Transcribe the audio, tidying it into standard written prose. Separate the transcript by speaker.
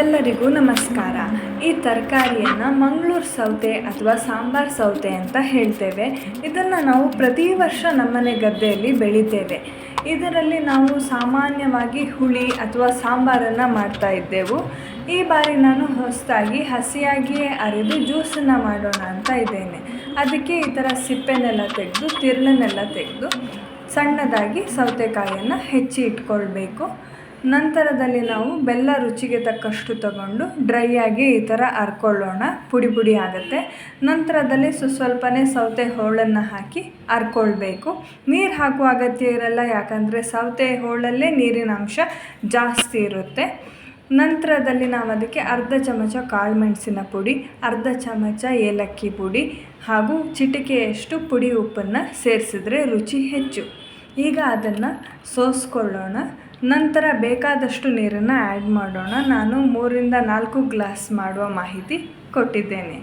Speaker 1: ಎಲ್ಲರಿಗೂ ನಮಸ್ಕಾರ. ಈ ತರಕಾರಿಯನ್ನು ಮಂಗಳೂರು ಸೌತೆ ಅಥವಾ ಸಾಂಬಾರು ಸೌತೆ ಅಂತ ಹೇಳ್ತೇವೆ. ಇದನ್ನು ನಾವು ಪ್ರತಿ ವರ್ಷ ನಮ್ಮನೆ ಗದ್ದೆಯಲ್ಲಿ ಬೆಳಿತೇವೆ. ಇದರಲ್ಲಿ ನಾವು ಸಾಮಾನ್ಯವಾಗಿ ಹುಳಿ ಅಥವಾ ಸಾಂಬಾರನ್ನು ಮಾಡ್ತಾ ಇದ್ದೆವು. ಈ ಬಾರಿ ನಾನು ಹೊಸದಾಗಿ ಹಸಿಯಾಗಿಯೇ ಅರೆದು ಜ್ಯೂಸನ್ನು ಮಾಡೋಣ ಅಂತ ಇದ್ದೇನೆ. ಅದಕ್ಕೆ ಈ ಥರ ಸಿಪ್ಪೆನೆಲ್ಲ ತೆಗೆದು ತಿರುಳನ್ನೆಲ್ಲ ತೆಗೆದು ಸಣ್ಣದಾಗಿ ಸೌತೆಕಾಯಿಯನ್ನು ಹೆಚ್ಚಿ ಇಟ್ಕೊಳ್ಬೇಕು. ನಂತರದಲ್ಲಿ ನಾವು ಬೆಲ್ಲ ರುಚಿಗೆ ತಕ್ಕಷ್ಟು ತಗೊಂಡು ಡ್ರೈ ಆಗಿ ಈ ಥರ ಅರ್ಕೊಳ್ಳೋಣ, ಪುಡಿ ಪುಡಿ ಆಗುತ್ತೆ. ನಂತರದಲ್ಲಿ ಸ್ವಲ್ಪನೇ ಸೌತೆ ಹೋಳನ್ನು ಹಾಕಿ ಅರ್ಕೊಳ್ಬೇಕು. ನೀರು ಹಾಕುವ ಅಗತ್ಯ ಇರಲ್ಲ, ಯಾಕಂದರೆ ಸೌತೆ ಹೋಳಲ್ಲೇ ನೀರಿನ ಅಂಶ ಜಾಸ್ತಿ ಇರುತ್ತೆ. ನಂತರದಲ್ಲಿ ನಾವು ಅದಕ್ಕೆ ಅರ್ಧ ಚಮಚ ಕಾಳು ಮೆಣಸಿನ ಪುಡಿ, ಅರ್ಧ ಚಮಚ ಏಲಕ್ಕಿ ಪುಡಿ ಹಾಗೂ ಚಿಟಿಕೆಯಷ್ಟು ಪುಡಿ ಉಪ್ಪನ್ನು ಸೇರಿಸಿದ್ರೆ ರುಚಿ ಹೆಚ್ಚು. ಈಗ ಅದನ್ನು ಸೋಸ್ಕೊಳ್ಳೋಣ. ನಂತರ ಬೇಕಾದಷ್ಟು ನೀರನ್ನು ಆ್ಯಡ್ ಮಾಡೋಣ. ನಾನು 3 ರಿಂದ 4 ಗ್ಲಾಸ್ ಮಾಡುವ ಮಾಹಿತಿ ಕೊಟ್ಟಿದ್ದೇನೆ.